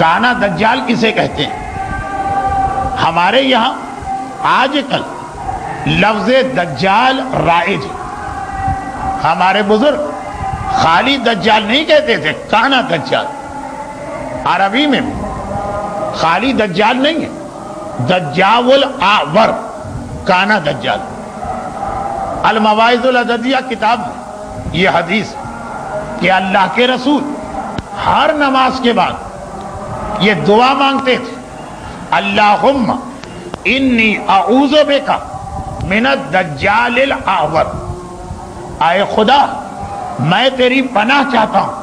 کانا دجال کسے کہتے ہیں؟ ہمارے یہاں آج کل لفظ دجال رائج ہے. ہمارے بزرگ خالی دجال نہیں کہتے تھے، کانا دجال. عربی میں خالی دجال نہیں ہے، دجال الاعور، کانا دجال. المواعظ العددیہ کتاب میں یہ حدیث کہ اللہ کے رسول ہر نماز کے بعد یہ دعا مانگتے تھے، اللہم انی اعوذ بک من الدجال الاعور. اے خدا میں تیری پناہ چاہتا ہوں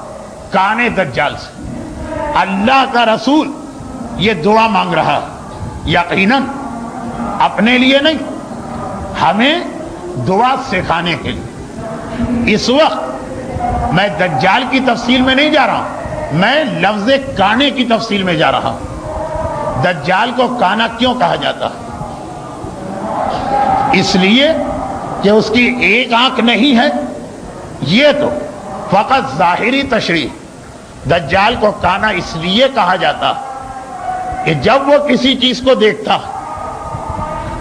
کانے دجال سے. اللہ کا رسول یہ دعا مانگ رہا ہے، یقیناً اپنے لیے نہیں، ہمیں دعا سکھانے کے لیے. اس وقت میں دجال کی تفصیل میں نہیں جا رہا ہوں، میں لفظ کانے کی تفصیل میں جا رہا ہوں. دجال کو کانا کیوں کہا جاتا ہے؟ اس لیے کہ اس کی ایک آنکھ نہیں ہے. یہ تو فقط ظاہری تشریح. دجال کو کانا اس لیے کہا جاتا کہ جب وہ کسی چیز کو دیکھتا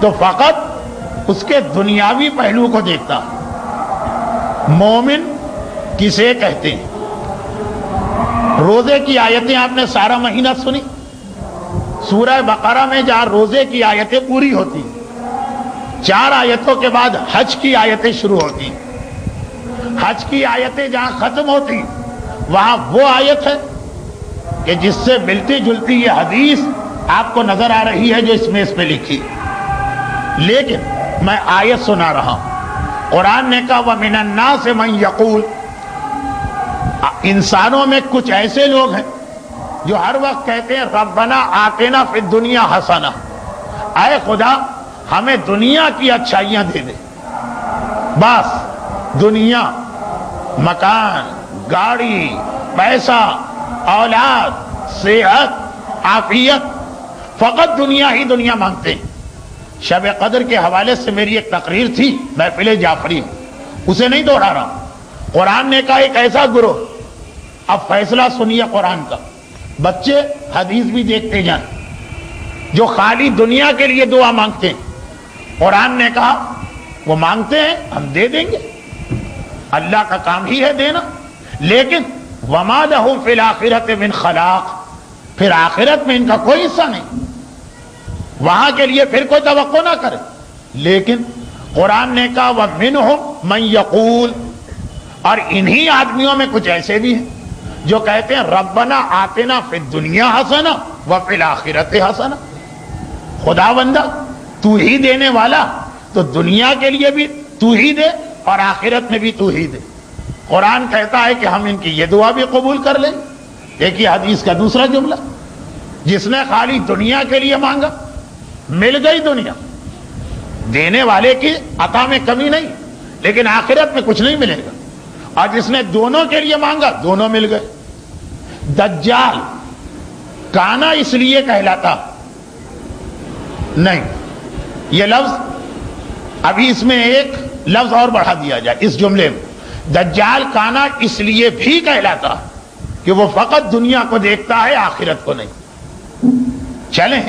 تو فقط اس کے دنیاوی پہلو کو دیکھتا. مومن کسے کہتے ہیں؟ روزے کی آیتیں آپ نے سارا مہینہ سنی. سورہ بقرہ میں جہاں روزے کی آیتیں پوری ہوتی، 4 آیتوں کے بعد حج کی آیتیں شروع ہوتی. حج کی آیتیں جہاں ختم ہوتی وہاں وہ آیت ہے کہ جس سے ملتی جلتی یہ حدیث آپ کو نظر آ رہی ہے جو اس میز پہ لکھی. لیکن میں آیت سنا رہا ہوں. قرآن نے کہا وَمِنَ النَّاسِ مَن يَقُولُ، انسانوں میں کچھ ایسے لوگ ہیں جو ہر وقت کہتے ہیں ربنا آتنا فی الدنیا حسنہ، اے خدا ہمیں دنیا کی اچھائیاں دے دے. بس دنیا، مکان، گاڑی، پیسہ، اولاد، صحت، عافیت، فقط دنیا ہی دنیا مانگتے ہیں. شب قدر کے حوالے سے میری ایک تقریر تھی محفل جعفری، اسے نہیں دوہرا رہا ہوں. قرآن نے کہا ایک ایسا گروہ، اب فیصلہ سنیے قرآن کا، بچے حدیث بھی دیکھتے جائیں، جو خالی دنیا کے لیے دعا مانگتے ہیں. قرآن نے کہا وہ مانگتے ہیں ہم دے دیں گے، اللہ کا کام ہی ہے دینا. لیکن وما لہ فی الآخرۃ من خلاق، پھر آخرت میں ان کا کوئی حصہ نہیں، وہاں کے لیے پھر کوئی توقع نہ کرے. لیکن قرآن نے کہا وَمِنْهُمْ مَنْ يَقُولُ، اور انہی آدمیوں میں کچھ ایسے بھی ہیں جو کہتے ہیں ربنا آتنا فی الدنیا حسنہ وفی الآخرۃ حسنہ. خدا بندہ تو ہی دینے والا، تو دنیا کے لیے بھی تو ہی دے اور آخرت میں بھی تو ہی دے. قرآن کہتا ہے کہ ہم ان کی یہ دعا بھی قبول کر لیں. ایک ہی حدیث کا دوسرا جملہ، جس نے خالی دنیا کے لیے مانگا مل گئی دنیا، دینے والے کی عطا میں کمی نہیں، لیکن آخرت میں کچھ نہیں ملے گا. اور جس نے دونوں کے لیے مانگا دونوں مل گئے. دجال کانا اس لیے کہلاتا نہیں. یہ لفظ ابھی اس میں ایک لفظ اور بڑھا دیا جائے اس جملے میں. دجال کانا اس لیے بھی کہلاتا کہ وہ فقط دنیا کو دیکھتا ہے، آخرت کو نہیں. چلیں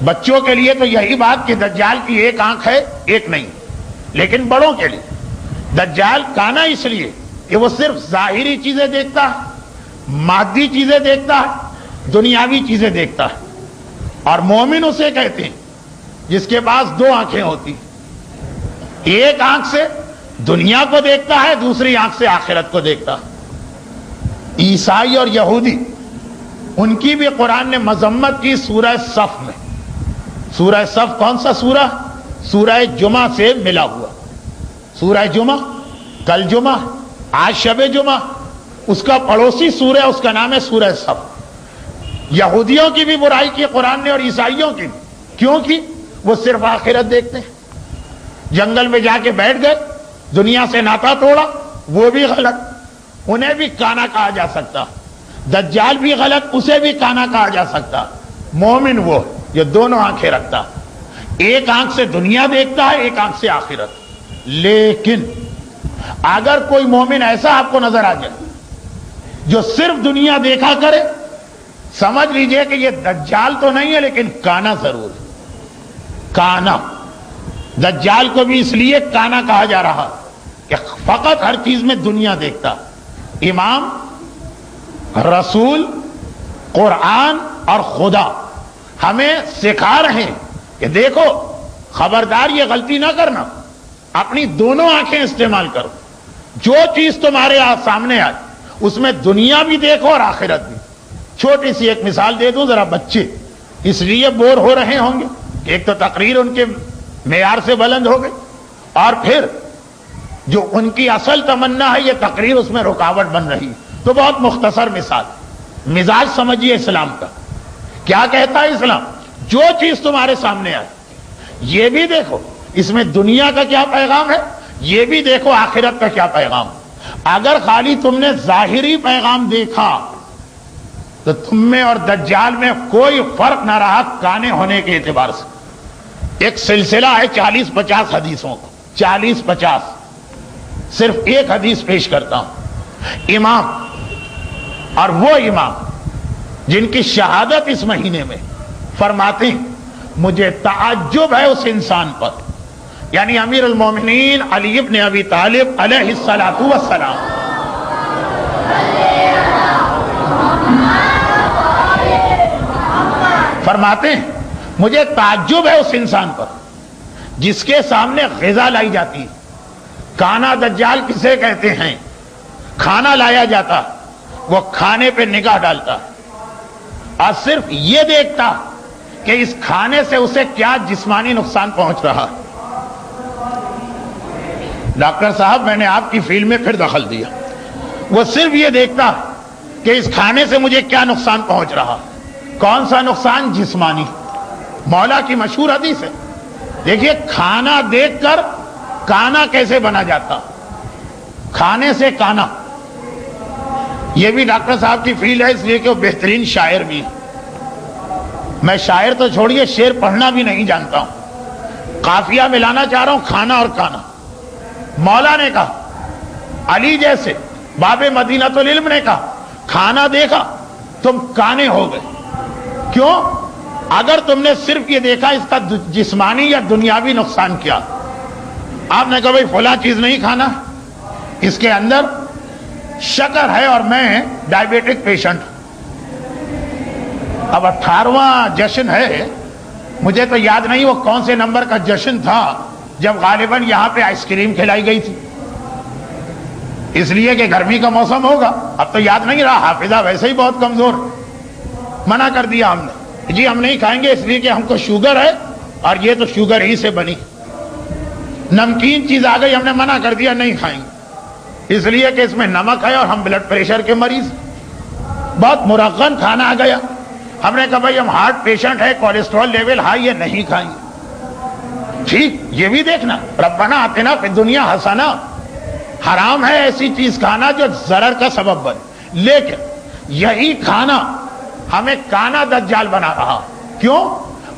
بچوں کے لیے تو یہی بات کہ دجال کی ایک آنکھ ہے ایک نہیں، لیکن بڑوں کے لیے دجال کانا اس لیے کہ وہ صرف ظاہری چیزیں دیکھتا ہے، مادی چیزیں دیکھتا ہے، دنیاوی چیزیں دیکھتا ہے. اور مومن اسے کہتے ہیں جس کے پاس 2 آنکھیں ہوتی، ایک آنکھ سے دنیا کو دیکھتا ہے، دوسری آنکھ سے آخرت کو دیکھتا ہے. عیسائی اور یہودی، ان کی بھی قرآن نے مذمت کی سورہ صف میں. سورہ صف کون سا سورہ؟ سورہ جمعہ سے ملا ہوا سورہ جمعہ. کل جمعہ، آج شب جمعہ، اس کا پڑوسی سورہ، اس کا نام ہے سورہ صف. یہودیوں کی بھی برائی کی قرآن نے اور عیسائیوں کی بھی. کیوں کی؟ وہ صرف آخرت دیکھتے ہیں. جنگل میں جا کے بیٹھ گئے، دنیا سے ناتا توڑا، وہ بھی غلط، انہیں بھی کانا کہا جا سکتا. دجال بھی غلط، اسے بھی کانا کہا جا سکتا. مومن وہ جو دونوں آنکھیں رکھتا، ایک آنکھ سے دنیا دیکھتا ہے، ایک آنکھ سے آخرت. لیکن اگر کوئی مومن ایسا آپ کو نظر آ جائے جو صرف دنیا دیکھا کرے، سمجھ لیجئے کہ یہ دجال تو نہیں ہے لیکن کانا ضرور ہے. کانا، دجال کو بھی اس لیے کانا کہا جا رہا کہ فقط ہر چیز میں دنیا دیکھتا. امام، رسول، قرآن اور خدا ہمیں سکھا رہے ہیں کہ دیکھو خبردار یہ غلطی نہ کرنا، اپنی دونوں آنکھیں استعمال کرو. جو چیز تمہارے سامنے آئے اس میں دنیا بھی دیکھو اور آخرت بھی. چھوٹی سی ایک مثال دے دوں، ذرا بچے اس لیے بور ہو رہے ہوں گے کہ ایک تو تقریر ان کے معیار سے بلند ہو گئی، اور پھر جو ان کی اصل تمنا ہے یہ تقریر اس میں رکاوٹ بن رہی. تو بہت مختصر مثال، مزاج سمجھیے اسلام کا. کیا کہتا ہے اسلام؟ جو چیز تمہارے سامنے آئے یہ بھی دیکھو اس میں دنیا کا کیا پیغام ہے، یہ بھی دیکھو آخرت کا کیا پیغام. اگر خالی تم نے ظاہری پیغام دیکھا تو تم میں اور دجال میں کوئی فرق نہ رہا کانے ہونے کے اعتبار سے. ایک سلسلہ ہے 40-50 حدیثوں کو، 40-50. صرف ایک حدیث پیش کرتا ہوں. امام، اور وہ امام جن کی شہادت اس مہینے میں، فرماتے ہیں مجھے تعجب ہے اس انسان پر، یعنی امیر المومنین علی ابن ابی طالب علیہ الصلاۃ والسلام. فرماتے ہیں مجھے تعجب ہے اس انسان پر جس کے سامنے غذا لائی جاتی ہے. کانا دجال کسے کہتے ہیں؟ کھانا لایا جاتا، وہ کھانے پہ نگاہ ڈالتا اور صرف یہ دیکھتا کہ اس کھانے سے اسے کیا جسمانی نقصان پہنچ رہا. ڈاکٹر صاحب میں نے آپ کی فیلڈ میں پھر دخل دیا. وہ صرف یہ دیکھتا کہ اس کھانے سے مجھے کیا نقصان پہنچ رہا. کون سا نقصان؟ جسمانی. مولا کی مشہور حدیث ہے. دیکھیے کھانا دیکھ کر کانا کیسے بنا جاتا، کھانے سے کانا. یہ بھی ڈاکٹر صاحب کی فیلڈ ہے اس لیے کہ وہ بہترین شاعر بھی ہے. میں شاعر تو چھوڑیے شعر پڑھنا بھی نہیں جانتا ہوں. قافیہ ملانا چاہ رہا ہوں کھانا اور کانا. مولا نے کہا، علی جیسے باب مدینۃ العلم نے کہا کھانا دیکھا تم کانے ہو گئے. کیوں؟ اگر تم نے صرف یہ دیکھا اس کا جسمانی یا دنیاوی نقصان کیا. آپ نے کہا بھائی فلاں چیز نہیں کھانا، اس کے اندر شکر ہے اور میں ڈائبیٹک پیشنٹ ہوں. اب 18واں جشن ہے، مجھے تو یاد نہیں وہ کون سے نمبر کا جشن تھا جب غالباً یہاں پہ آئس کریم کھلائی گئی تھی، اس لیے کہ گرمی کا موسم ہوگا. اب تو یاد نہیں رہا، حافظہ ویسے ہی بہت کمزور. منع کر دیا ہم نے، جی ہم نہیں کھائیں گے اس لیے کہ ہم کو شوگر ہے اور یہ تو شوگر ہی سے بنی. نمکین چیز آ گئی، ہم نے منع کر دیا نہیں کھائیں گے اس لیے کہ اس میں نمک ہے اور ہم بلڈ پریشر کے مریض. بہت مرغن کھانا آ گیا، ہم نے کہا بھائی ہم ہارٹ پیشنٹ ہے، کولیسٹرول لیول ہائی ہے، نہیں کھائیں گے. ٹھیک، یہ بھی دیکھنا ربنا آتنا فی الدنیا حسنہ. حرام ہے ایسی چیز کھانا جو ضرر کا سبب بنے، لیکن یہی کھانا ہمیں کانا دجال بنا رہا. کیوں؟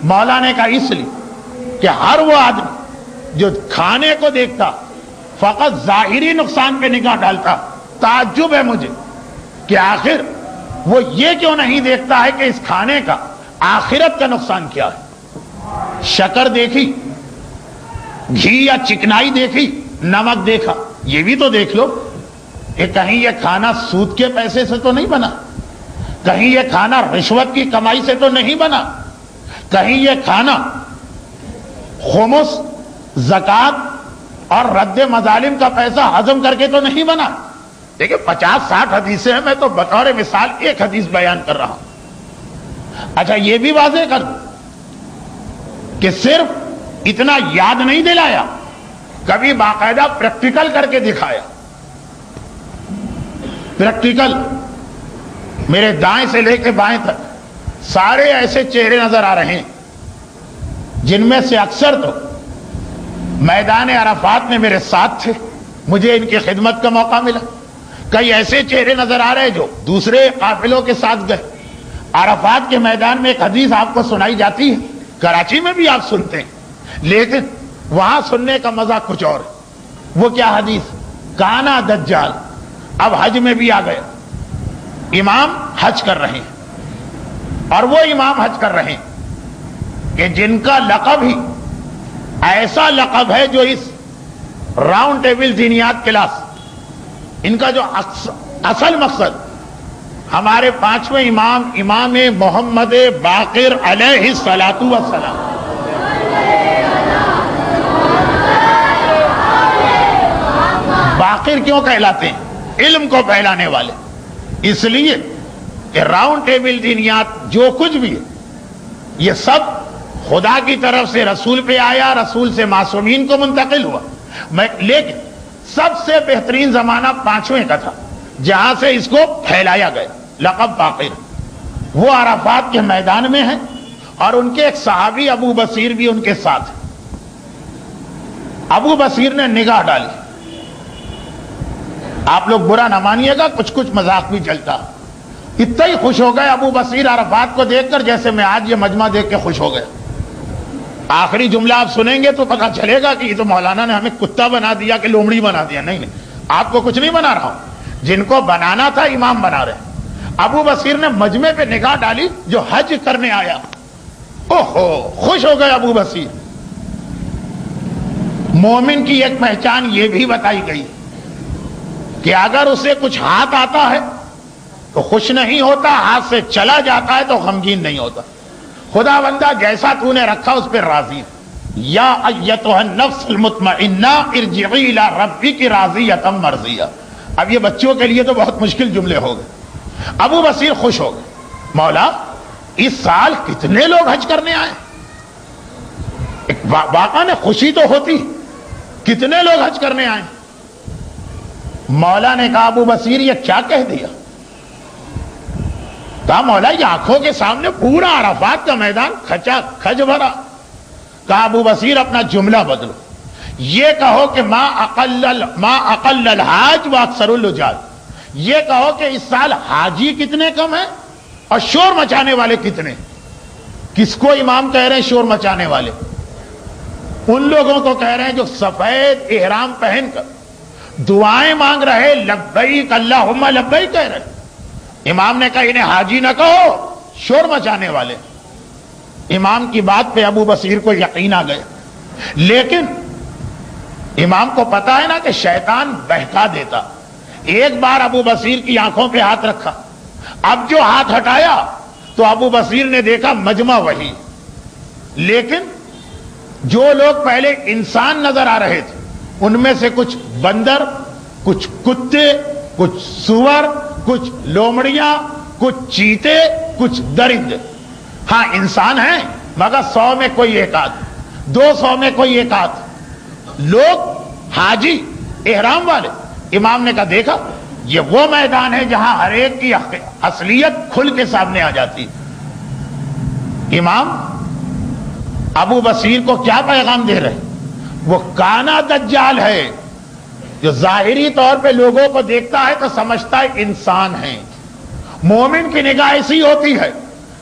مولا نے کہا اس لیے کہ ہر وہ آدمی جو کھانے کو دیکھتا فقط ظاہری نقصان پہ نگاہ ڈالتا. تعجب ہے مجھے کہ آخر وہ یہ کیوں نہیں دیکھتا ہے کہ اس کھانے کا آخرت کا نقصان کیا ہے. شکر دیکھی، گھی یا چکنائی دیکھی، نمک دیکھا، یہ بھی تو دیکھ لو کہ کہیں یہ کھانا سود کے پیسے سے تو نہیں بنا، کہیں یہ کھانا رشوت کی کمائی سے تو نہیں بنا، کہیں یہ کھانا خمس، زکوٰۃ اور رد مظالم کا پیسہ ہضم کر کے تو نہیں بنا. دیکھیں 50-60 حدیثیں ہیں، میں تو بطور مثال ایک حدیث بیان کر رہا ہوں. اچھا یہ بھی واضح کر دوں کہ صرف اتنا یاد نہیں دلایا، کبھی باقاعدہ پریکٹیکل کر کے دکھایا. پریکٹیکل میرے دائیں سے لے کے بائیں تک سارے ایسے چہرے نظر آ رہے ہیں جن میں سے اکثر تو میدان عرفات میں میرے ساتھ تھے، مجھے ان کی خدمت کا موقع ملا. کئی ایسے چہرے نظر آ رہے جو دوسرے قافلوں کے ساتھ گئے. عرفات کے میدان میں ایک حدیث آپ کو سنائی جاتی ہے، کراچی میں بھی آپ سنتے ہیں، لیکن وہاں سننے کا مزہ کچھ اور ہے. وہ کیا حدیث؟ کانا دجال. اب حج میں بھی آ گیا، امام حج کر رہے ہیں، اور وہ امام حج کر رہے ہیں کہ جن کا لقب ہی ایسا لقب ہے جو اس راؤنڈ ٹیبل دینیات کلاس، ان کا جو اصل مقصد ہمارے پانچویں امام امام محمد باقر علیہ الصلاۃ والسلام، باقر کیوں کہلاتے ہیں؟ علم کو پھیلانے والے، اس لیے کہ راؤنڈ ٹیبل دینیات جو کچھ بھی ہے یہ سب خدا کی طرف سے رسول پہ آیا، رسول سے معصومین کو منتقل ہوا، لیکن سب سے بہترین زمانہ پانچویں کا تھا جہاں سے اس کو پھیلایا گیا۔ لقب باقر، وہ عرفات کے میدان میں ہیں اور ان کے ایک صحابی ابو بصیر بھی ان کے ساتھ ہیں۔ ابو بصیر نے نگاہ ڈالی، آپ لوگ برا نہ مانیے گا، کچھ کچھ مذاق بھی چلتا، اتنا ہی خوش ہو گئے ابو بصیر عرفات کو دیکھ کر جیسے میں آج یہ مجمع دیکھ کے خوش ہو گیا۔ آخری جملہ آپ سنیں گے تو پتہ چلے گا کہ یہ تو مولانا نے ہمیں کتا بنا دیا کہ لومڑی بنا دیا۔ نہیں نہیں، آپ کو کچھ نہیں بنا رہا ہوں، جن کو بنانا تھا امام بنا رہے ہیں۔ ابو بصیر نے مجمع پہ نگاہ ڈالی جو حج کرنے آیا، اوہو خوش ہو گئے ابو بصیر۔ مومن کی ایک پہچان یہ بھی بتائی گئی کہ اگر اسے کچھ ہاتھ آتا ہے تو خوش نہیں ہوتا، ہاتھ سے چلا جاتا ہے تو غمگین نہیں ہوتا۔ خدا بندہ جیسا تو نے رکھا اس پہ راضی، یا ایتھا النفس المطمئنہ ارجعی الی ربک راضیۃ مرضیہ۔ اب یہ بچوں کے لیے تو بہت مشکل جملے ہو گئے۔ ابو بصیر خوش ہو گئے، مولا اس سال کتنے لوگ حج کرنے آئے؟ ایک واقعہ میں خوشی تو ہوتی، کتنے لوگ حج کرنے آئے؟ مولا نے کہا ابو بصیر یہ کیا کہہ دیا؟ کہا مولا یہ آنکھوں کے سامنے پورا عرفات کا میدان کھچا کھج بھرا۔ کہا ابو بصیر اپنا جملہ بدلو، یہ کہو کہ ما اقل الحاج و اکثر الحجاج، یہ کہو کہ اس سال حاجی کتنے کم ہیں اور شور مچانے والے کتنے۔ کس کو امام کہہ رہے ہیں شور مچانے والے؟ ان لوگوں کو کہہ رہے ہیں جو سفید احرام پہن کر دعائیں مانگ رہے، لبیک اللہم لبیک کہہ رہے۔ امام نے کہا انہیں حاجی نہ کہو، شور مچانے والے۔ امام کی بات پہ ابو بصیر کو یقین آ گیا، لیکن امام کو پتا ہے نا کہ شیطان بہکا دیتا۔ ایک بار ابو بصیر کی آنکھوں پہ ہاتھ رکھا، اب جو ہاتھ ہٹایا تو ابو بصیر نے دیکھا مجمع وہی، لیکن جو لوگ پہلے انسان نظر آ رہے تھے ان میں سے کچھ بندر، کچھ کتے، کچھ سور، کچھ لومڑیاں، کچھ چیتے، کچھ درندے۔ ہاں انسان ہیں مگر 100 میں کوئی ایک آدھ، 200 میں کوئی ایک آدھ لوگ حاجی احرام والے۔ امام نے کہا دیکھا یہ وہ میدان ہے جہاں ہر ایک کی اصلیت کھل کے سامنے آ جاتی۔ امام ابو بصیر کو کیا پیغام دے رہے؟ وہ کانا دجال ہے جو ظاہری طور پہ لوگوں کو دیکھتا ہے تو سمجھتا ہے انسان ہے۔ مومن کی نگاہ ایسی ہوتی ہے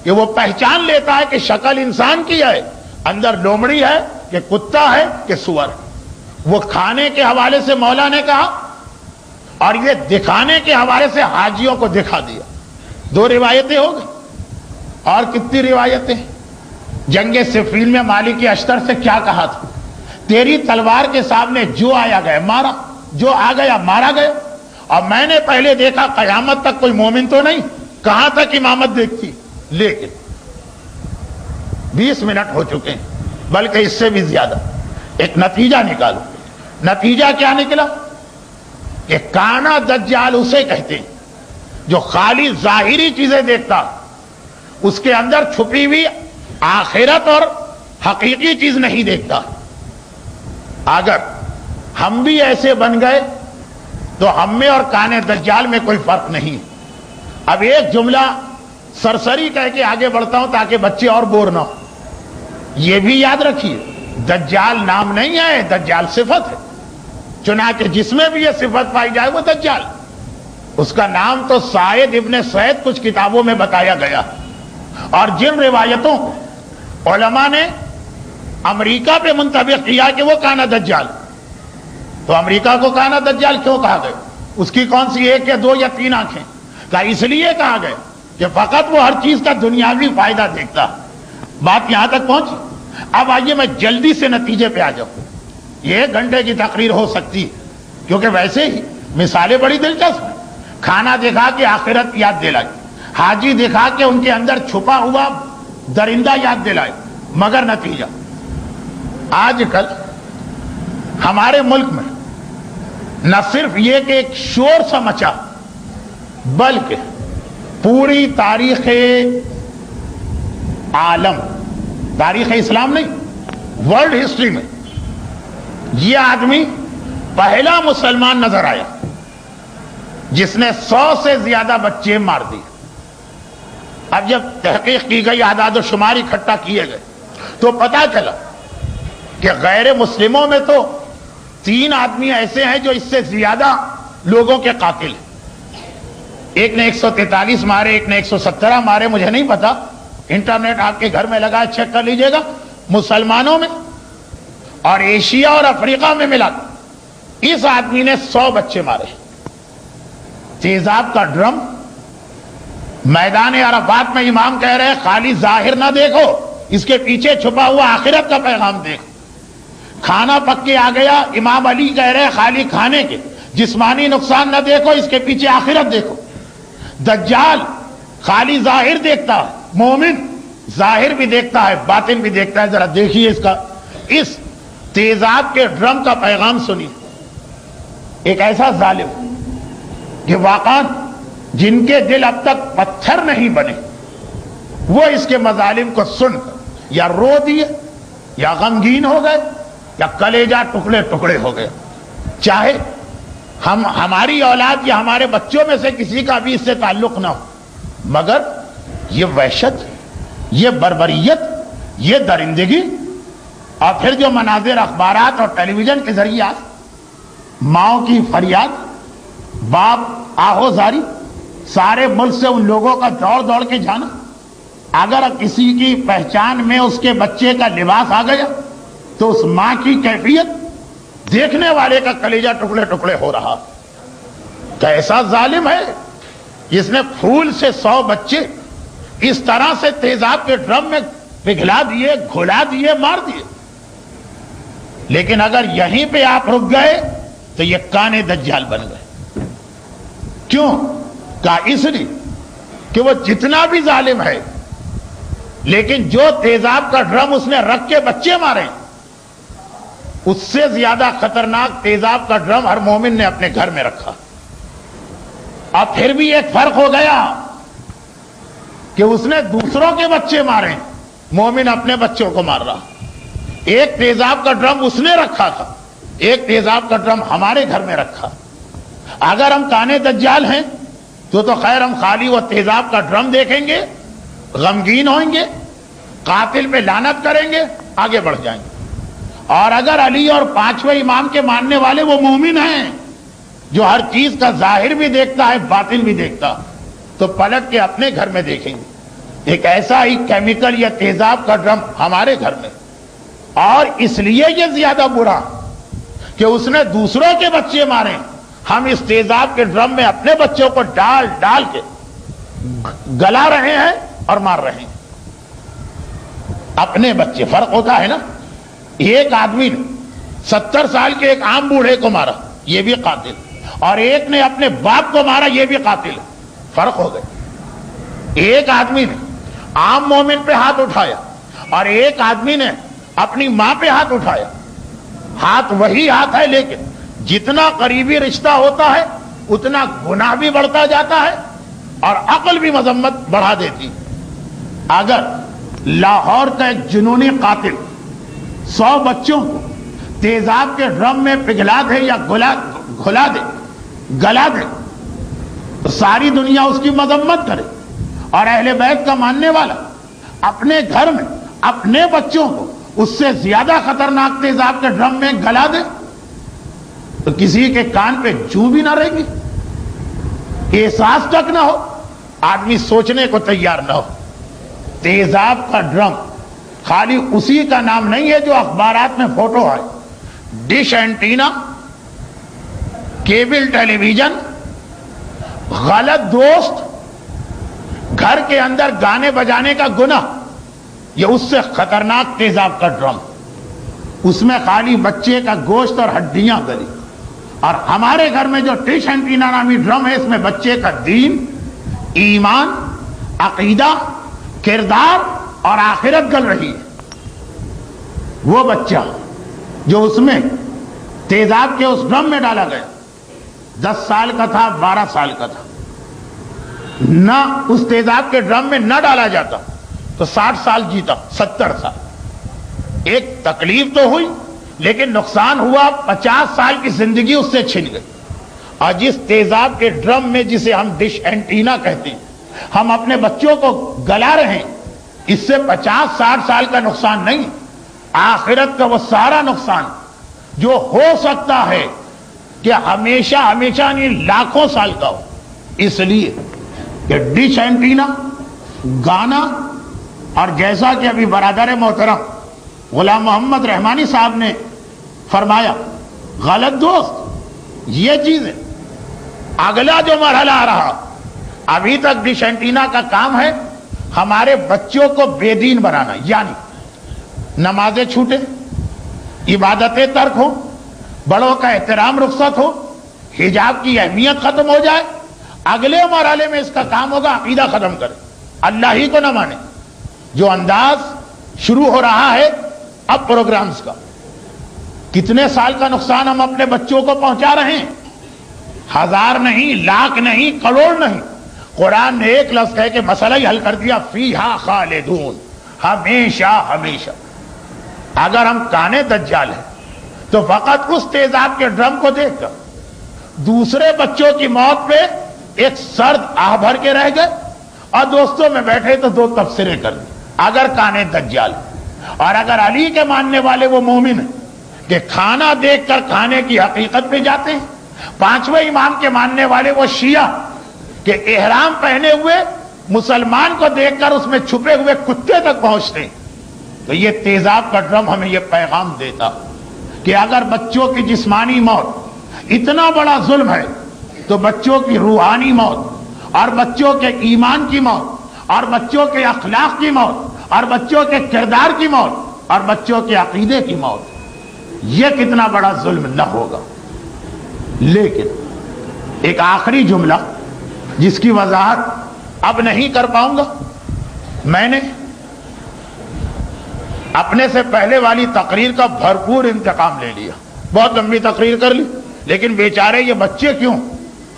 کہ وہ پہچان لیتا ہے کہ شکل انسان کی ہے، اندر لومڑی ہے کہ کتا ہے کہ سور۔ وہ کھانے کے حوالے سے مولا نے کہا اور یہ دکھانے کے حوالے سے حاجیوں کو دکھا دیا۔ 2 روایتیں ہو گئی، اور کتنی روایتیں؟ جنگ صفین میں مالک اشتر سے کیا کہا تھا؟ تیری تلوار کے سامنے جو آیا گیا مارا، جو آ گیا مارا گیا، اور میں نے پہلے دیکھا قیامت تک کوئی مومن تو نہیں، کہاں تک امامت دیکھتی۔ لیکن 20 منٹ ہو چکے ہیں، بلکہ اس سے بھی زیادہ۔ ایک نتیجہ نکالو۔ نتیجہ کیا نکلا؟ کہ کانا دجال اسے کہتے ہیں جو خالی ظاہری چیزیں دیکھتا، اس کے اندر چھپی ہوئی آخرت اور حقیقی چیز نہیں دیکھتا۔ اگر ہم بھی ایسے بن گئے تو ہم میں اور کانے دجال میں کوئی فرق نہیں۔ اب ایک جملہ سرسری کہہ کے آگے بڑھتا ہوں تاکہ بچے اور بور نہ ہو۔ یہ بھی یاد رکھیے دجال نام نہیں ہے، دجال صفت ہے، چنانچہ جس میں بھی یہ صفت پائی جائے وہ دجال۔ اس کا نام تو سعید ابن سعید کچھ کتابوں میں بتایا گیا، اور جن روایتوں کو علماء نے امریکہ پہ منطبق کیا کہ وہ کانا دجال، تو امریکہ کو کانا دجال کیوں کہا گیا؟ اس کی کون سی 1 یا 2 یا 3 آنکھیں؟ کہا اس لیے کہا گیا کہ فقط وہ ہر چیز کا دنیاوی فائدہ دیکھتا ہے۔ بات یہاں تک پہنچی۔ اب آئیے میں جلدی سے نتیجے پہ آ جاؤں۔ یہ 1 گھنٹے کی تقریر ہو سکتی ہے، کیونکہ ویسے ہی مثالیں بڑی دلچسپ ہیں۔ کھانا دکھا کے آخرت یاد دلائی، حاجی دکھا کے ان کے اندر چھپا ہوا درندہ یاد دلائے، مگر نتیجہ آج کل ہمارے ملک میں نہ صرف یہ کہ ایک شور سا مچا، بلکہ پوری تاریخ عالم، تاریخ اسلام نہیں، ورلڈ ہسٹری میں یہ آدمی پہلا مسلمان نظر آیا جس نے 100 سے زیادہ بچے مار دیے۔ اب جب تحقیق کی گئی، اعداد و شمار اکٹھا کیے گئے، تو پتا چلا کہ غیر مسلموں میں تو 3 آدمی ایسے ہیں جو اس سے زیادہ لوگوں کے قاتل ہیں۔ ایک نے 143 مارے، ایک نے 117 مارے، مجھے نہیں پتا، انٹرنیٹ آپ کے گھر میں لگا ہے، چیک کر لیجئے گا۔ مسلمانوں میں اور ایشیا اور افریقہ میں ملا اس آدمی نے 100 بچے مارے۔ تیزاب کا ڈرم، میدان عرفات میں امام کہہ رہے ہیں خالی ظاہر نہ دیکھو، اس کے پیچھے چھپا ہوا آخرت کا پیغام دیکھو۔ کھانا پک کے آ گیا، امام علی کہہ رہے ہیں خالی کھانے کے جسمانی نقصان نہ دیکھو، اس کے پیچھے آخرت دیکھو۔ دجال خالی ظاہر دیکھتا ہے، مومن ظاہر بھی دیکھتا ہے، باطن بھی دیکھتا ہے۔ ذرا دیکھیے اس تیزاب کے ڈرم کا پیغام سنیے۔ ایک ایسا ظالم کہ واقعا جن کے دل اب تک پتھر نہیں بنے، وہ اس کے مظالم کو سن کر یا رو دیے، یا غمگین ہو گئے، یا کلیجہ ٹکڑے ٹکڑے ہو گئے۔ چاہے ہماری اولاد یا ہمارے بچوں میں سے کسی کا بھی اس سے تعلق نہ ہو، مگر یہ وحشت، یہ بربریت، یہ درندگی، اور پھر جو مناظر اخبارات اور ٹیلی ویژن کے ذریعے ماؤں کی فریاد، باپ آہوزاری، سارے ملک سے ان لوگوں کا دوڑ دوڑ کے جانا۔ اگر کسی کی پہچان میں اس کے بچے کا لباس آ گیا تو اس ماں کی کیفیت دیکھنے والے کا کلیجہ ٹکڑے ٹکڑے ہو رہا۔ کیسا ظالم ہے جس نے پھول سے 100 بچے اس طرح سے تیزاب کے ڈرم میں پگھلا دیے، گھلا دیے، مار دیے۔ لیکن اگر یہیں پہ آپ رک گئے تو یہ کانے دجال بن گئے۔ کیوں؟ کہا اس لیے کہ وہ جتنا بھی ظالم ہے، لیکن جو تیزاب کا ڈرم اس نے رکھ کے بچے مارے، اس سے زیادہ خطرناک تیزاب کا ڈرم ہر مومن نے اپنے گھر میں رکھا۔ اور پھر بھی ایک فرق ہو گیا کہ اس نے دوسروں کے بچے مارے، مومن اپنے بچوں کو مار رہا۔ ایک تیزاب کا ڈرم اس نے رکھا تھا، ایک تیزاب کا ڈرم ہمارے گھر میں رکھا۔ اگر ہم کانے دجال ہیں تو خیر ہم خالی وہ تیزاب کا ڈرم دیکھیں گے، غمگین ہوئیں گے، قاتل پہ لعنت کریں گے، آگے بڑھ جائیں گے۔ اور اگر علی اور 5ویں امام کے ماننے والے وہ مومن ہیں جو ہر چیز کا ظاہر بھی دیکھتا ہے، باطن بھی دیکھتا، تو پلٹ کے اپنے گھر میں دیکھیں گے ایک ایسا ہی کیمیکل یا تیزاب کا ڈرم ہمارے گھر میں۔ اور اس لیے یہ زیادہ برا کہ اس نے دوسروں کے بچے مارے، ہم اس تیزاب کے ڈرم میں اپنے بچوں کو ڈال ڈال کے گلا رہے ہیں اور مار رہے ہیں اپنے بچے۔ فرق ہوتا ہے نا، ایک آدمی نے 70 سال کے ایک عام بوڑھے کو مارا، یہ بھی قاتل، اور ایک نے اپنے باپ کو مارا، یہ بھی قاتل۔ فرق ہو گئے۔ ایک آدمی نے عام مومن پہ ہاتھ اٹھایا اور ایک آدمی نے اپنی ماں پہ ہاتھ اٹھایا۔ ہاتھ وہی ہاتھ ہے، لیکن جتنا قریبی رشتہ ہوتا ہے اتنا گناہ بھی بڑھتا جاتا ہے اور عقل بھی مذمت بڑھا دیتی۔ اگر لاہور کا ایک جنونی قاتل 100 بچوں کو تیزاب کے ڈرم میں پگھلا دے یا گھلا دے، گلا دے، تو ساری دنیا اس کی مذمت کرے، اور اہل بیت کا ماننے والا اپنے گھر میں اپنے بچوں کو اس سے زیادہ خطرناک تیزاب کے ڈرم میں گلا دے تو کسی کے کان پہ جوں بھی نہ رہے گی، احساس تک نہ ہو، آدمی سوچنے کو تیار نہ ہو۔ تیزاب کا ڈرم خالی اسی کا نام نہیں ہے جو اخبارات میں فوٹو ہے۔ ڈش اینٹینا، کیبل ٹیلی ویژن، غلط دوست، گھر کے اندر گانے بجانے کا گناہ، یہ اس سے خطرناک تیزاب کا ڈرم، اس میں خالی بچے کا گوشت اور ہڈیاں گلی. اور ہمارے گھر میں جو ڈش اینٹینا نامی ڈرم ہے، اس میں بچے کا دین، ایمان، عقیدہ، کردار اور آخرت گل رہی ہے. وہ بچہ جو اس میں تیزاب کے اس ڈرم میں ڈالا گیا 10 سال کا تھا، 12 سال کا تھا، نہ اس تیزاب کے ڈرم میں نہ ڈالا جاتا تو 60 سال جیتا، 70 سال. ایک تکلیف تو ہوئی لیکن نقصان ہوا، 50 سال کی زندگی اس سے چھن گئی. اور جس تیزاب کے ڈرم میں، جسے ہم ڈش اینٹینا کہتے ہیں، ہم اپنے بچوں کو گلا رہے ہیں، اس سے 50-60 سال کا نقصان نہیں، آخرت کا وہ سارا نقصان جو ہو سکتا ہے کہ ہمیشہ ہمیشہ نہیں، لاکھوں سال کا ہو. اس لیے کہ ڈش اینٹینا، گانا، اور جیسا کہ ابھی برادر محترم غلام محمد رحمانی صاحب نے فرمایا، غلط دوست یہ چیز ہے. اگلا جو مرحلہ آ رہا، ابھی تک ڈش اینٹینا کا کام ہے ہمارے بچوں کو بے دین بنانا، یعنی نمازیں چھوٹے، عبادتیں ترک ہو، بڑوں کا احترام رخصت ہو، حجاب کی اہمیت ختم ہو جائے. اگلے مرحلے میں اس کا کام ہوگا عقیدہ ختم کرے، اللہ ہی کو نہ مانے. جو انداز شروع ہو رہا ہے اب پروگرامز کا، کتنے سال کا نقصان ہم اپنے بچوں کو پہنچا رہے ہیں، 1000 نہیں، لاکھ نہیں، کروڑ نہیں. قرآن نے ایک لفظ کہہ کے مسئلہ ہی حل کر دیا، فیہا خالدون، ہمیشہ ہمیشہ. اگر ہم کانے دجال ہیں تو فقط اس تیزاب کے ڈرم کو دیکھ کر دوسرے بچوں کی موت پہ ایک سرد آہ بھر کے رہ گئے اور دوستوں میں بیٹھے تو 2 تبصرے کر دی. اگر کانے دجال، اور اگر علی کے ماننے والے وہ مومن ہیں کہ کھانا دیکھ کر کھانے کی حقیقت پہ جاتے ہیں، 5ویں امام کے ماننے والے وہ شیعہ کہ احرام پہنے ہوئے مسلمان کو دیکھ کر اس میں چھپے ہوئے کتے تک پہنچتے ہیں، تو یہ تیزاب کا ڈرم ہمیں یہ پیغام دیتا کہ اگر بچوں کی جسمانی موت اتنا بڑا ظلم ہے تو بچوں کی روحانی موت، اور بچوں کے ایمان کی موت، اور بچوں کے اخلاق کی موت، اور بچوں کے کردار کی موت، اور بچوں کے عقیدے کی موت، یہ کتنا بڑا ظلم نہ ہوگا. لیکن ایک آخری جملہ جس کی وضاحت اب نہیں کر پاؤں گا. میں نے اپنے سے پہلے والی تقریر کا بھرپور انتقام لے لیا، بہت لمبی تقریر کر لی، لیکن بیچارے یہ بچے کیوں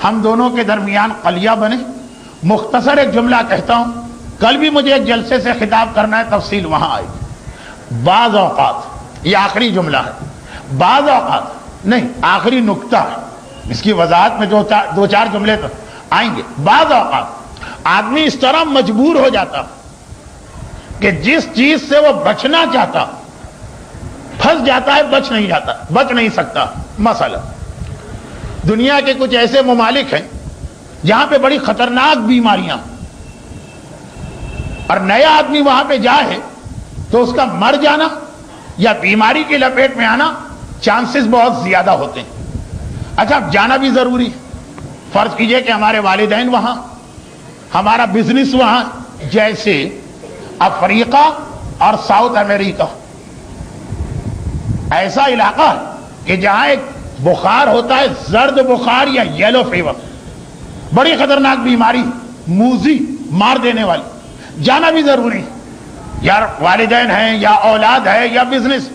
ہم دونوں کے درمیان قلیہ بنے. مختصر ایک جملہ کہتا ہوں، کل بھی مجھے ایک جلسے سے خطاب کرنا ہے، تفصیل وہاں آئے گی. بعض اوقات، یہ آخری جملہ ہے، بعض اوقات نہیں، آخری نکتہ ہے، اس کی وضاحت میں 2-4 جملے تو آئیں گے. بعض اوقات آدمی اس طرح مجبور ہو جاتا کہ جس چیز سے وہ بچنا چاہتا پھنس جاتا ہے، بچ نہیں سکتا. مثلا دنیا کے کچھ ایسے ممالک ہیں جہاں پہ بڑی خطرناک بیماریاں، اور نیا آدمی وہاں پہ جائے تو اس کا مر جانا یا بیماری کی لپیٹ میں آنا چانسز بہت زیادہ ہوتے ہیں. اچھا، جانا بھی ضروری ہے. فرض کیجئے کہ ہمارے والدین وہاں، ہمارا بزنس وہاں، جیسے افریقہ اور ساؤتھ امریکہ، ایسا علاقہ ہے کہ جہاں ایک بخار ہوتا ہے، زرد بخار یا یلو فیور، بڑی خطرناک بیماری، موذی، مار دینے والی. جانا بھی ضروری ہے، یا والدین ہیں یا اولاد ہے یا بزنس.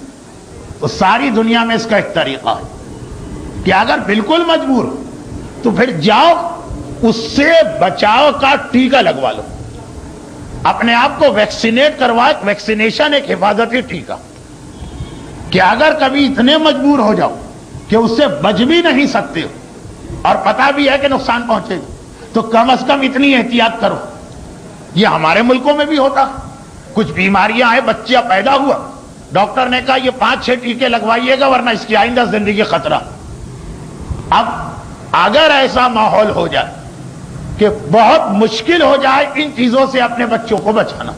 تو ساری دنیا میں اس کا ایک طریقہ ہے کہ اگر بالکل مجبور تو پھر جاؤ، اس سے بچاؤ کا ٹیکہ لگوا لو، اپنے آپ کو ویکسینیٹ کروا. ویکسینیشن ایک حفاظتی ٹیکہ، کہ اگر کبھی اتنے مجبور ہو جاؤ کہ اس سے بچ بھی نہیں سکتے ہو اور پتہ بھی ہے کہ نقصان پہنچے گا، تو کم از کم اتنی احتیاط کرو. یہ ہمارے ملکوں میں بھی ہوتا. کچھ بیماریاں ہیں، بچہ پیدا ہوا، ڈاکٹر نے کہا یہ 5-6 ٹیکے لگوائیے گا ورنہ اس کی آئندہ زندگی خطرہ. اب اگر ایسا ماحول ہو جائے کہ بہت مشکل ہو جائے ان چیزوں سے اپنے بچوں کو بچانا،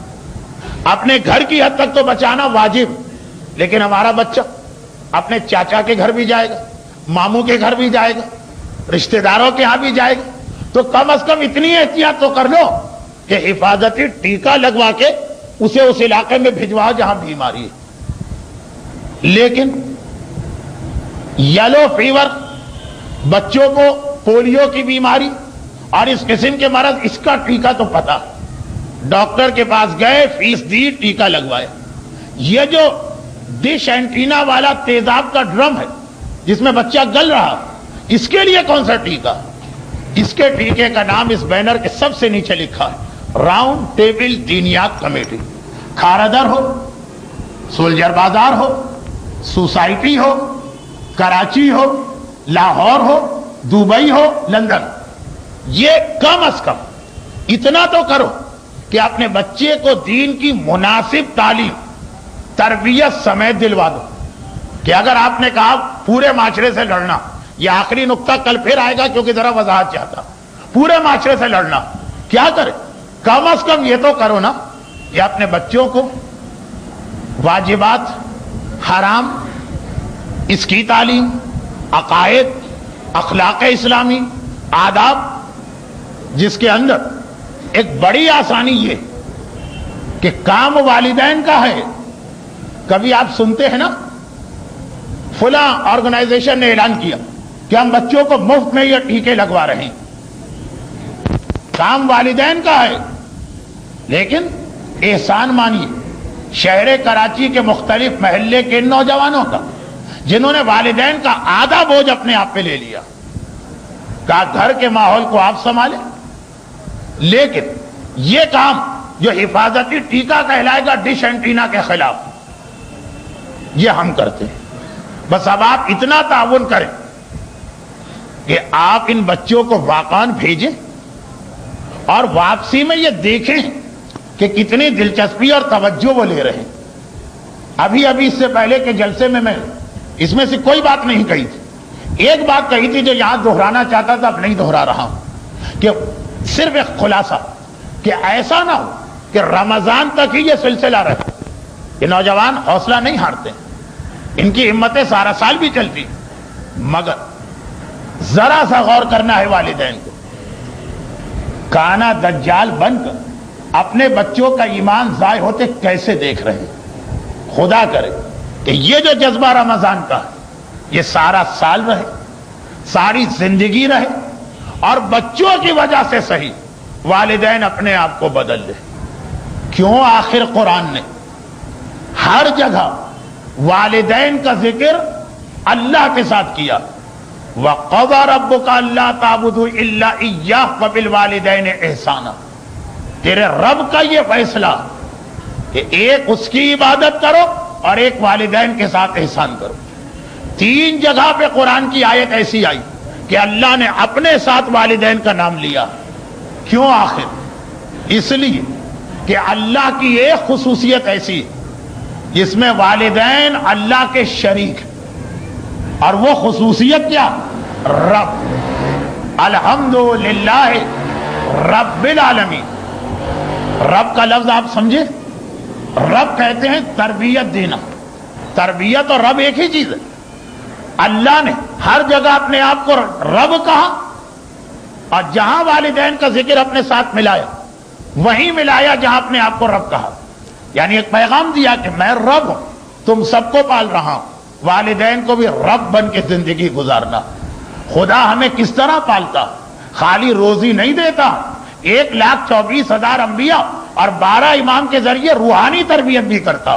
اپنے گھر کی حد تک تو بچانا واجب، لیکن ہمارا بچہ اپنے چاچا کے گھر بھی جائے گا، ماموں کے گھر بھی جائے گا، رشتہ داروں کے ہاں بھی جائے گا، تو کم از کم اتنی احتیاط تو کر لو کہ حفاظتی ٹیکہ لگوا کے اسے اس علاقے میں بھجواؤ جہاں بیماری ہے. لیکن یلو فیور، بچوں کو پولیو کی بیماری اور اس قسم کے مرض، اس کا ٹیکہ تو پتا. ڈاکٹر کے پاس گئے، فیس دی، ٹیکہ لگوائے. یہ جو ڈش اینٹینا والا تیزاب کا ڈرم ہے جس میں بچہ گل رہا، اس کے لیے کون سا ٹیکہ؟ اس کے ٹیکے کا نام اس بینر کے سب سے نیچے لکھا ہے، راؤنڈ ٹیبل دینیات کمیٹی. کھارادر ہو، سولجر بازار ہو، سوسائٹی ہو، کراچی ہو، لاہور ہو، دبئی ہو، لندن، یہ کم از کم اتنا تو کرو کہ اپنے بچے کو دین کی مناسب تعلیم، تربیت سمیت دلوا دو. کہ اگر آپ نے کہا پورے معاشرے سے لڑنا، یہ آخری نقطہ کل پھر آئے گا کیونکہ ذرا وضاحت چاہتا، پورے معاشرے سے لڑنا کیا کرے؟ کم از کم یہ تو کرو نا کہ اپنے بچوں کو واجبات، حرام، اس کی تعلیم، عقائد، اخلاق اسلامی، آداب، جس کے اندر ایک بڑی آسانی یہ کہ کام والدین کا ہے. کبھی آپ سنتے ہیں نا فلاں آرگنائزیشن نے اعلان کیا کہ ہم بچوں کو مفت میں یہ ٹیکے لگوا رہے ہیں. کام والدین کا ہے، لیکن احسان مانیے شہر کراچی کے مختلف محلے کے نوجوانوں کا جنہوں نے والدین کا آدھا بوجھ اپنے آپ پہ لے لیا. کہا گھر کے ماحول کو آپ سنبھالیں، لیکن یہ کام جو حفاظتی ٹیکہ کہلائے گا ڈش اینٹینا کے خلاف، یہ ہم کرتے ہیں. بس اب آپ اتنا تعاون کریں کہ آپ ان بچوں کو واقعاً بھیجیں اور واپسی میں یہ دیکھیں کہ کتنی دلچسپی اور توجہ وہ لے رہے ہیں. ابھی اس سے پہلے کے جلسے میں اس میں سے کوئی بات نہیں کہی تھی. ایک بات کہی تھی جو یہاں دہرانا چاہتا تھا، اب نہیں دہرا رہا ہوں، کہ صرف ایک خلاصہ کہ ایسا نہ ہو کہ رمضان تک ہی یہ سلسلہ رہے. یہ نوجوان حوصلہ نہیں ہارتے، ان کی ہمتیں سارا سال بھی چلتی، مگر ذرا سا غور کرنا ہے والدین کو. کانا دجال بن کر اپنے بچوں کا ایمان ضائع ہوتے کیسے دیکھ رہے ہیں. خدا کرے کہ یہ جو جذبہ رمضان کا ہے یہ سارا سال رہے، ساری زندگی رہے، اور بچوں کی وجہ سے صحیح والدین اپنے آپ کو بدل لے. کیوں آخر قرآن نے ہر جگہ والدین کا ذکر اللہ کے ساتھ کیا. وَقَضَى رَبُّكَ أَلَّا تَعْبُدُوا إِلَّا إِيَّاهُ وَبِالْوَالِدَيْنِ إِحْسَانًا. تیرے رب کا یہ فیصلہ کہ ایک اس کی عبادت کرو اور ایک والدین کے ساتھ احسان کرو. 3 جگہ پہ قرآن کی آیت ایسی آئی کہ اللہ نے اپنے ساتھ والدین کا نام لیا. کیوں آخر؟ اس لیے کہ اللہ کی ایک خصوصیت ایسی جس میں والدین اللہ کے شریک ہیں، اور وہ خصوصیت کیا؟ رب. الحمدللہ رب العالمین. رب کا لفظ آپ سمجھے؟ رب کہتے ہیں تربیت دینا. تربیت اور رب ایک ہی چیز ہے. اللہ نے ہر جگہ اپنے آپ کو رب کہا، اور جہاں والدین کا ذکر اپنے ساتھ ملایا وہیں ملایا جہاں اپنے آپ کو رب کہا. یعنی ایک پیغام دیا کہ میں رب ہوں، تم سب کو پال رہا ہوں، والدین کو بھی رب بن کے زندگی گزارنا. خدا ہمیں کس طرح پالتا؟ خالی روزی نہیں دیتا، 1,24,000 انبیاء اور 12 امام کے ذریعے روحانی تربیت بھی کرتا.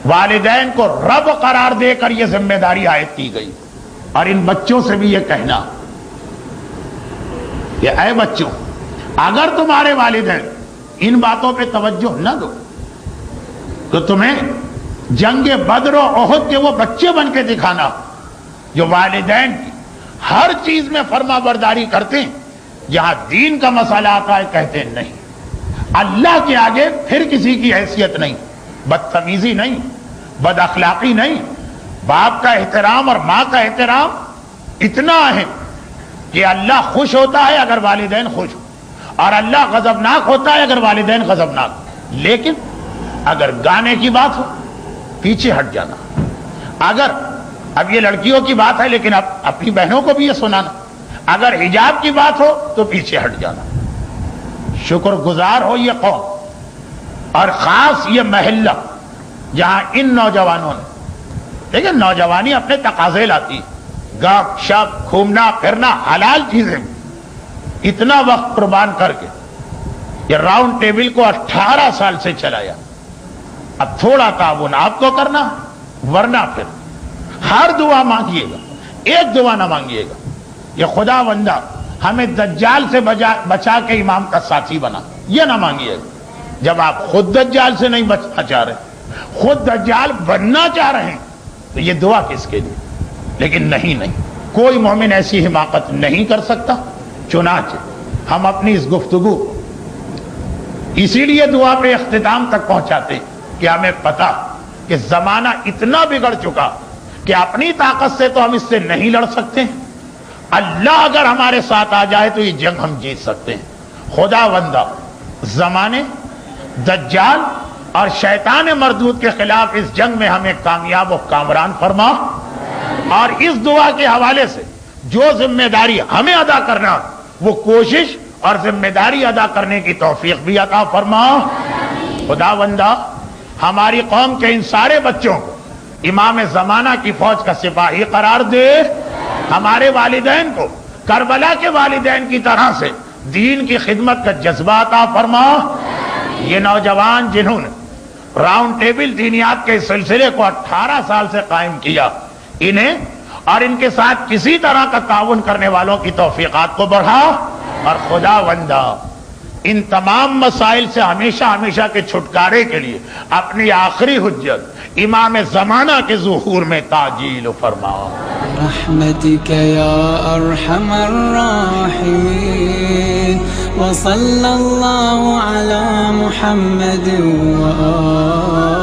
والدین کو رب قرار دے کر یہ ذمہ داری عائد کی گئی. اور ان بچوں سے بھی یہ کہنا کہ اے بچوں، اگر تمہارے والدین ان باتوں پہ توجہ نہ دو تو تمہیں جنگ بدر و احد کے وہ بچے بن کے دکھانا جو والدین کی ہر چیز میں فرما برداری کرتے ہیں. جہاں دین کا مسئلہ آتا ہے کہتے ہیں نہیں، اللہ کے آگے پھر کسی کی حیثیت نہیں، بدتمیزی نہیں، بد اخلاقی نہیں. باپ کا احترام اور ماں کا احترام اتنا ہے کہ اللہ خوش ہوتا ہے اگر والدین خوش ہو، اور اللہ غضبناک ہوتا ہے اگر والدین غضبناک. لیکن اگر گانے کی بات ہو پیچھے ہٹ جانا. اگر اب یہ لڑکیوں کی بات ہے لیکن اب اپنی بہنوں کو بھی یہ سنانا. اگر حجاب کی بات ہو تو پیچھے ہٹ جانا. شکر گزار ہو یہ قوم اور خاص یہ محلہ جہاں ان نوجوانوں نے، دیکھیں نوجوانی اپنے تقاضے لاتی، گپ شپ گھومنا پھرنا حلال چیزیں، اتنا وقت قربان کر کے یہ راؤنڈ ٹیبل کو 18 سال سے چلایا. اب تھوڑا تعاون آپ کو کرنا، ورنہ پھر ہر دعا مانگیے گا، ایک دعا نہ مانگیے گا یہ خدا بندہ ہمیں دجال سے بچا کے امام کا ساتھی بنا، یہ نہ مانگیے گا. جب آپ خود دجال سے نہیں بچنا چاہ رہے، خود دجال بننا چاہ رہے ہیں، تو یہ دعا کس کے لیے؟ لیکن نہیں، کوئی مومن ایسی حماقت نہیں کر سکتا. چنانچہ ہم اپنی اس گفتگو اسی لیے دعا پہ اختتام تک پہنچاتے کہ ہمیں پتا کہ زمانہ اتنا بگڑ چکا کہ اپنی طاقت سے تو ہم اس سے نہیں لڑ سکتے، اللہ اگر ہمارے ساتھ آ جائے تو یہ جنگ ہم جیت سکتے ہیں. خدا بندہ زمانے، دجال اور شیطان مردود کے خلاف اس جنگ میں ہمیں کامیاب و کامران فرما، اور اس دعا کے حوالے سے جو ذمہ داری ہمیں ادا کرنا وہ کوشش اور ذمہ داری ادا کرنے کی توفیق بھی عطا فرما. خدا بندہ ہماری قوم کے ان سارے بچوں کو امام زمانہ کی فوج کا سپاہی قرار دے. ہمارے والدین کو کربلا کے والدین کی طرح سے دین کی خدمت کا جذبہ عطا فرما. یہ نوجوان جنہوں نے راؤنڈ ٹیبل دینیات کے سلسلے کو 18 سال سے قائم کیا، انہیں اور ان کے ساتھ کسی طرح کا تعاون کرنے والوں کی توفیقات کو بڑھا. اور خدا بندہ ان تمام مسائل سے ہمیشہ ہمیشہ کے چھٹکارے کے لیے اپنی آخری حجت امام زمانہ کے ظہور میں تعجیل فرما. برحمتك يا أرحم الراحمين وصلى الله على محمد وآله